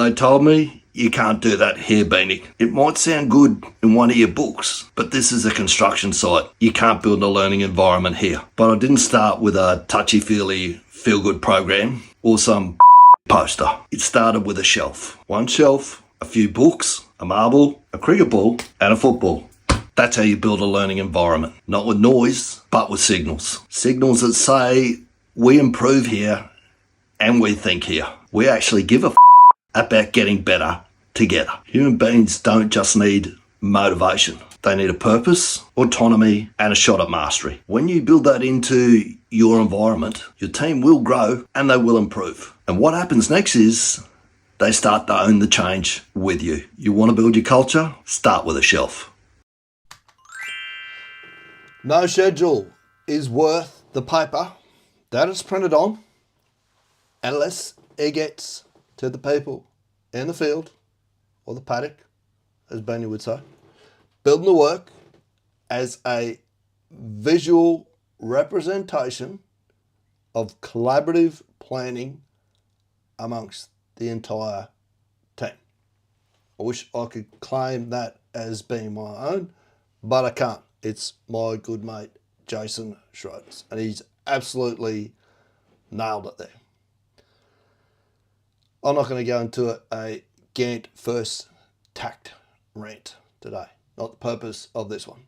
They told me you can't do that here, Beanie. It might sound good in one of your books, but this is a construction site. You can't build a learning environment here. But I didn't start with a touchy-feely feel-good program or some poster. It started with a shelf. One shelf, a few books, a marble, a cricket ball, and a football. That's how you build a learning environment. Not with noise, but with signals. Signals that say, we improve here and we think here. We actually give a about getting better together. Human beings don't just need motivation. They need a purpose, autonomy, and a shot at mastery. When you build that into your environment, your team will grow and they will improve. And what happens next is they start to own the change with you. You want to build your culture? Start with a shelf. No schedule is worth the paper that it's printed on unless it gets to the people in the field or the paddock, as Benny would say. Building the work as a visual representation of collaborative planning amongst the entire team. I wish I could claim that as being my own, but I can't. It's my good mate, Jason Schroeder's, and he's absolutely nailed it there. I'm not going to go into a Gantt first TAKT rant today. Not the purpose of this one.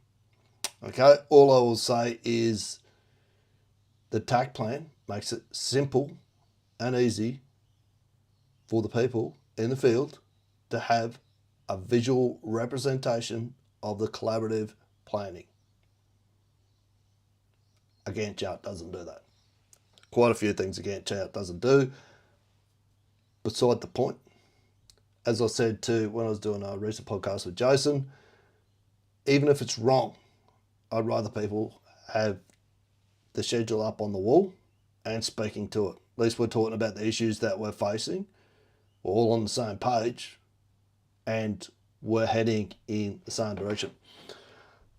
Okay, all I will say is the TAKT plan makes it simple and easy for the people in the field to have a visual representation of the collaborative planning. A Gantt chart doesn't do that. Quite a few things a Gantt chart doesn't do. Beside the point, as I said to when I was doing a recent podcast with Jason, even if it's wrong, I'd rather people have the schedule up on the wall and speaking to it. At least we're talking about the issues that we're facing. We're all on the same page and we're heading in the same direction.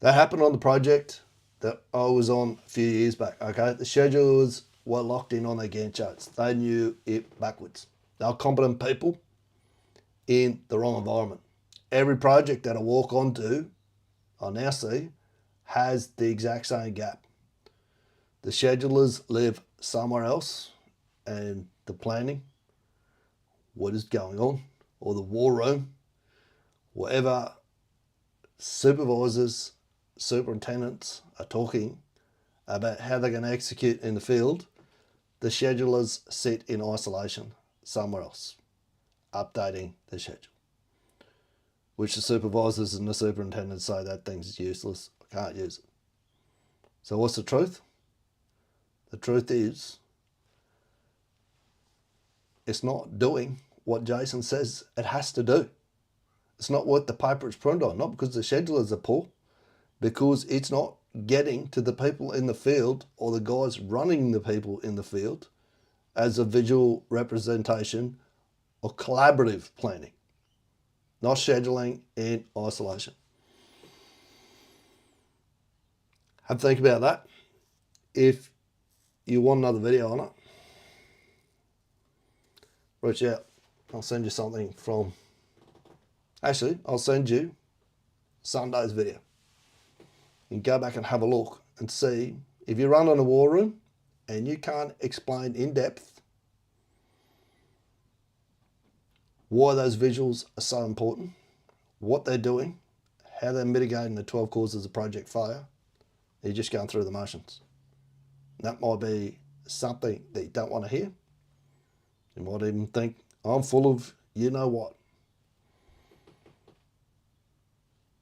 That happened on the project that I was on a few years back. Okay, the schedulers were locked in on their Gantt charts. They knew it backwards. They were competent people in the wrong environment. Every project that I walk onto, I now see, has the exact same gap. The schedulers live somewhere else, and the planning, what is going on, or the war room, whatever supervisors, superintendents are talking about how they're going to execute in the field, the schedulers sit in isolation somewhere else, updating the schedule, which the supervisors and the superintendents say that thing's useless, I can't use it. So what's the truth? The truth is, it's not doing what Jason says it has to do. It's not what the paper is printed on, not because the schedulers are poor, because it's not getting to the people in the field or the guys running the people in the field as a visual representation of collaborative planning, not scheduling in isolation. Have a think about that. If you want another video on it, reach out. I'll send you something from, actually, I'll send you Sunday's video. You can go back and have a look and see if you run in a war room and you can't explain in depth why those visuals are so important, what they're doing, how they're mitigating the 12 causes of project failure. You're just going through the motions. That might be something that you don't want to hear. You might even think, I'm full of you know what.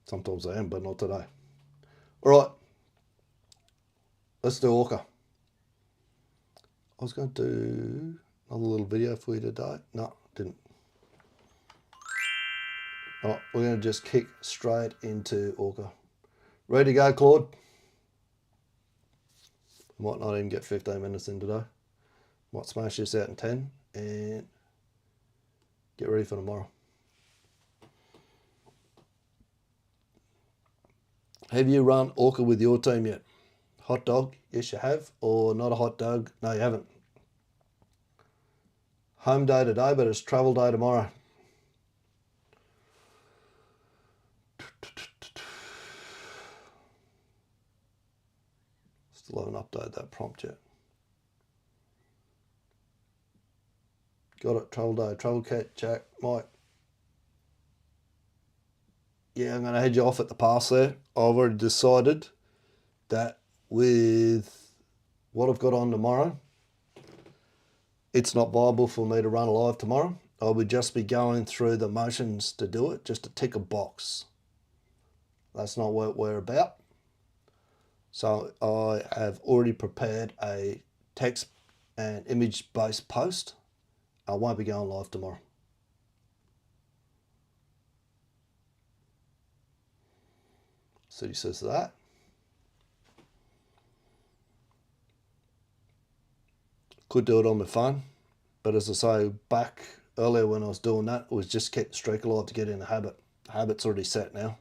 Sometimes I am, but not today. All right, let's do ORCA. I was going to do another little video for you today. No, didn't. All right, we're going to just kick straight into ORCA. Ready to go, Claude? Might not even get 15 minutes in today. Might smash this out in 10 and get ready for tomorrow. Have you run ORCA with your team yet? Hot dog? Yes, you have. Or not a hot dog? No, you haven't. Home day today, but it's travel day tomorrow. Still haven't updated that prompt yet. Got it, travel day, travel cat, Jack, Mike. Yeah, I'm going to head you off at the pass there. I've already decided that with what I've got on tomorrow, it's not viable for me to run live tomorrow. I would just be going through the motions to do it, just to tick a box. That's not what we're about. So I have already prepared a text and image-based post. I won't be going live tomorrow. So he says that. Could do it on my phone, but as I say, back earlier when I was doing that, it was just keep the streak alive to get in the habit. The habit's already set now.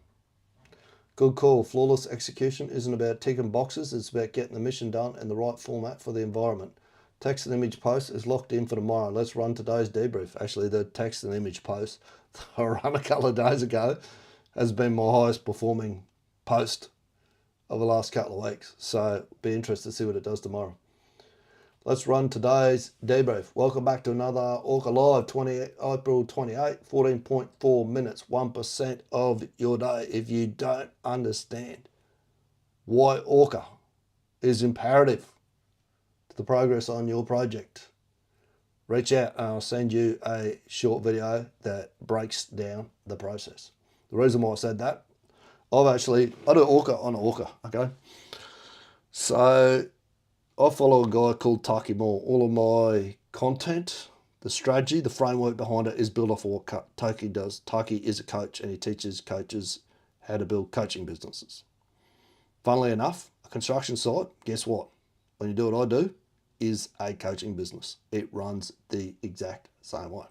Good call. Flawless execution isn't about ticking boxes, it's about getting the mission done in the right format for the environment. Text and image post is locked in for tomorrow. Let's run today's debrief. Actually, the text and image post I ran a couple of days ago has been my highest performing post of the last couple of weeks. So be interested to see what it does tomorrow. Let's run today's debrief. Welcome back to another ORCA Live, April 28, 14.4 minutes, 1% of your day. If you don't understand why ORCA is imperative to the progress on your project, reach out and I'll send you a short video that breaks down the process. The reason why I said that, I do ORCA on ORCA, okay? So I follow a guy called TAKT. All of my content, the strategy, the framework behind it is built off what TAKT does. TAKT is a coach and he teaches coaches how to build coaching businesses. Funnily enough, a construction site, guess what? When you do what I do, is a coaching business. It runs the exact same way.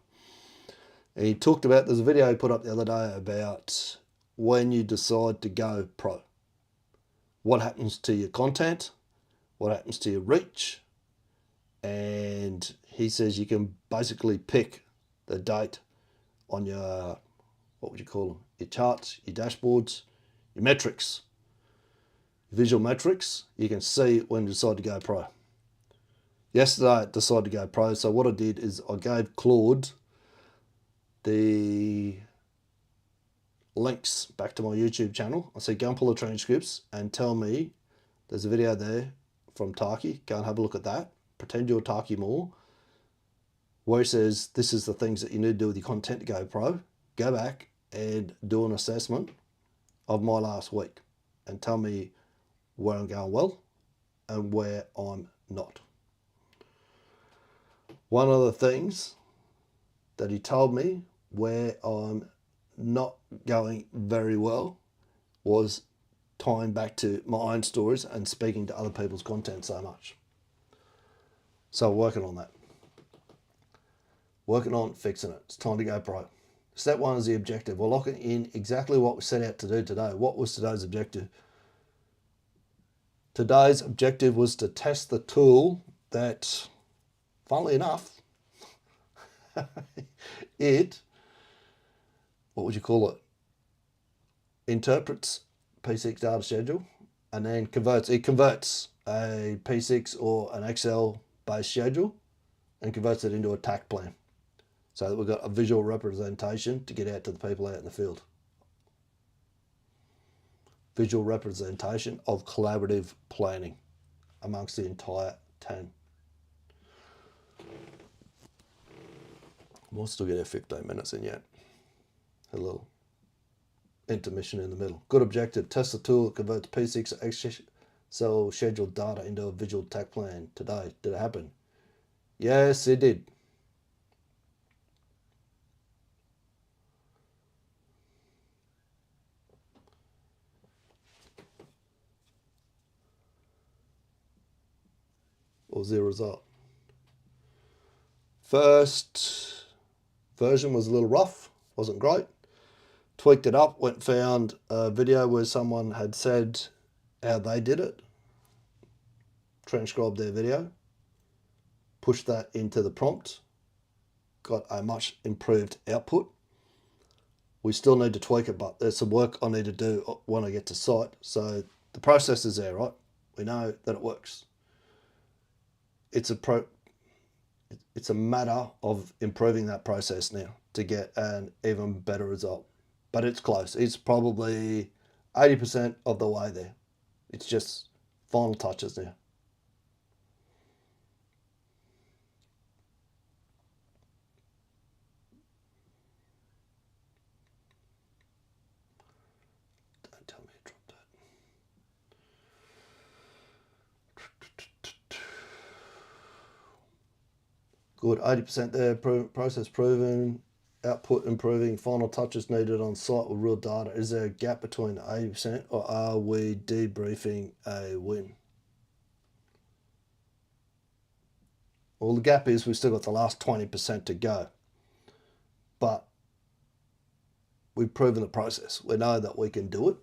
And he talked about, there's a video he put up the other day about when you decide to go pro. What happens to your content? What happens to your reach? And he says you can basically pick the date on your, what would you call them? Your charts, your dashboards, your metrics, visual metrics. You can see when you decide to go pro. Yesterday I decided to go pro, so what I did is I gave Claude the links back to my YouTube channel. I said, go and pull the transcripts and tell me there's a video there from TAKT. Go and have a look at that. Pretend you're TAKT more. Where he says, this is the things that you need to do with your content to go pro. Go back and do an assessment of my last week and tell me where I'm going well and where I'm not. One of the things that he told me where I'm not going very well was tying back to my own stories and speaking to other people's content so much. So working on that. Working on fixing it. It's time to go pro. Step one is the objective. We're locking in exactly what we set out to do today. What was today's objective? Today's objective was to test the tool that, funnily enough, what would you call it? Interprets P6 data schedule and then converts a P6 or an Excel based schedule and converts it into a TAKT plan so that we've got a visual representation to get out to the people out in the field. Visual representation of collaborative planning amongst the entire team. We'll still get our 15 minutes in yet. A little intermission in the middle. Good objective. Test the tool that converts P6 Excel scheduled data into a visual TAKT plan today. Did it happen? Yes, it did. What was the result? First version was a little rough, wasn't great. Tweaked it up, went and found a video where someone had said how they did it, transcribed their video, pushed that into the prompt, got a much improved output. We still need to tweak it, but there's some work I need to do when I get to site. So the process is there, right? We know that it works. It's a matter of improving that process now to get an even better result. But it's close. It's probably 80% of the way there. It's just final touches now. Don't tell me you dropped that. Good, 80% there, process proven, output improving, final touches needed on site with real data. Is there a gap between 80% or are we debriefing a win? Well, the gap is we've still got the last 20% to go. But we've proven the process. We know that we can do it.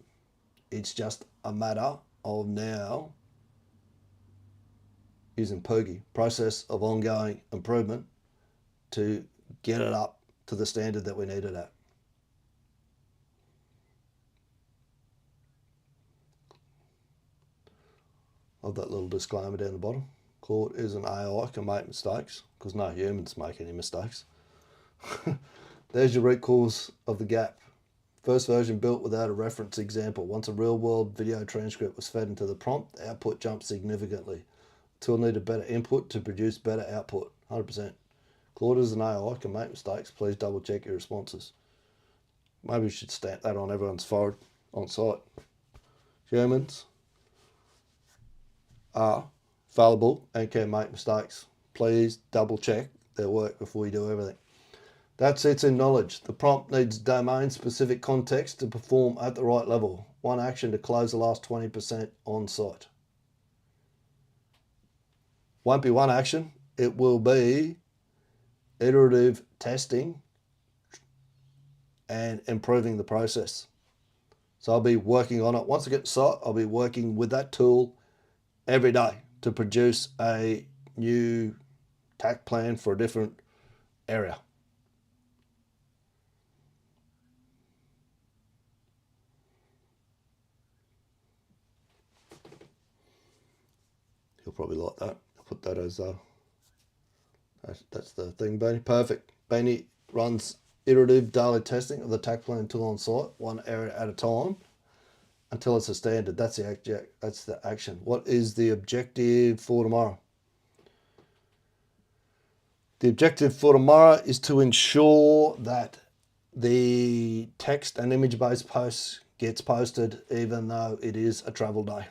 It's just a matter of now using POGI, process of ongoing improvement, to get it up to the standard that we need it at. Of that little disclaimer down the bottom. Claude is an AI, can make mistakes, because no humans make any mistakes. There's your root cause of the gap. First version built without a reference example. Once a real-world video transcript was fed into the prompt, the output jumped significantly. Tool needed better input to produce better output. 100%. Claude is an AI, can make mistakes. Please double check your responses. Maybe we should stamp that on everyone's forehead on site. Humans are fallible and can make mistakes. Please double check their work before you do everything. That sits in knowledge. The prompt needs domain-specific context to perform at the right level. One action to close the last 20% on site. Won't be one action. It will be iterative testing and improving the process. So I'll be working on it. Once I get to site, I'll be working with that tool every day to produce a new TAKT plan for a different area. He'll probably like that. I'll put that as that's the thing, Benny. Perfect. Benny runs iterative daily testing of the TAKT plan tool on site, one area at a time, until it's a standard. That's the action. What is the objective for tomorrow? The objective for tomorrow is to ensure that the text and image-based post gets posted even though it is a travel day.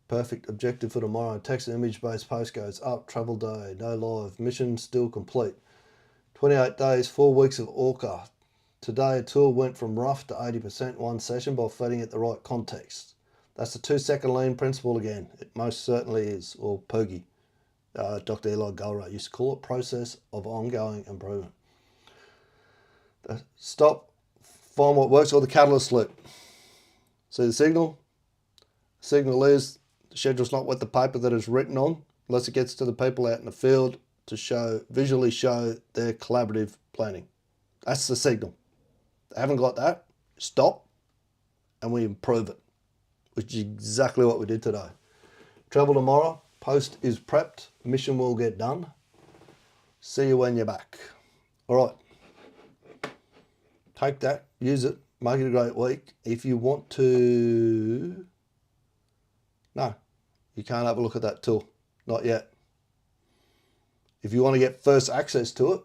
Perfect. Objective for tomorrow. Text and image-based post goes up. Travel day. No live. Mission still complete. 28 days, 4 weeks of ORCA. Today, a tool went from rough to 80% one session by feeding it the right context. That's the 2-second lean principle again. It most certainly is, or POGI. Dr. Eli Goldratt used to call it process of ongoing improvement. Stop, find what works, or the catalyst loop. See the signal? The signal is the schedule's not worth the paper that it's written on unless it gets to the people out in the field to visually show their collaborative planning. That's the signal. They haven't got that, stop, and we improve it, which is exactly what we did today. Travel tomorrow, post is prepped, mission will get done. See you when you're back. All right, take that, use it, make it a great week. If you want to, no, you can't have a look at that tool, not yet. If you want to get first access to it,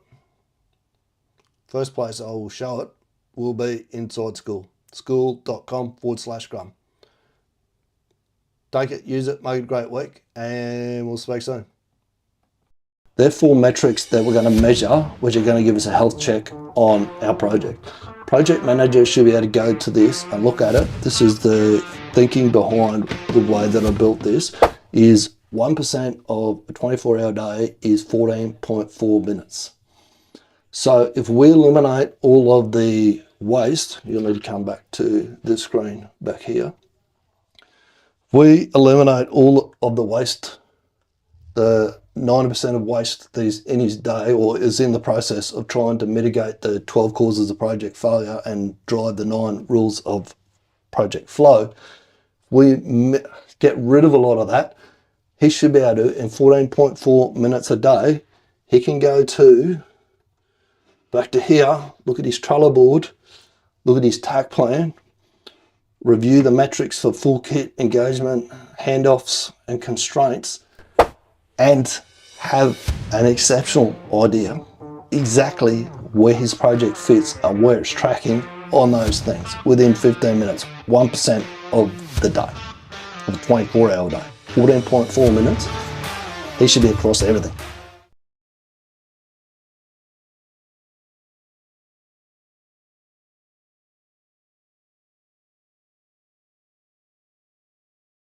first place I will show it will be inside school, school.com/Scrum. Take it, use it, make it a great week, and we'll speak soon. There are 4 metrics that we're going to measure, which are going to give us a health check on our project. Project manager should be able to go to this and look at it. This is the thinking behind the way that I built this, is 1% of a 24-hour day is 14.4 minutes. So if we eliminate all of the waste, you'll need to come back to this screen back here. We eliminate all of the waste, the 90% of waste that is in his day or is in the process of trying to mitigate the 12 causes of project failure and drive the 9 rules of project flow, we get rid of a lot of that. He should be able to, in 14.4 minutes a day, he can go to, back to here, look at his Trello board, look at his TAKT plan, review the metrics for full kit, engagement, handoffs and constraints, and have an exceptional idea exactly where his project fits and where it's tracking on those things within 15 minutes, 1% of the day, of a 24-hour day. 14.4 minutes, he should be across everything.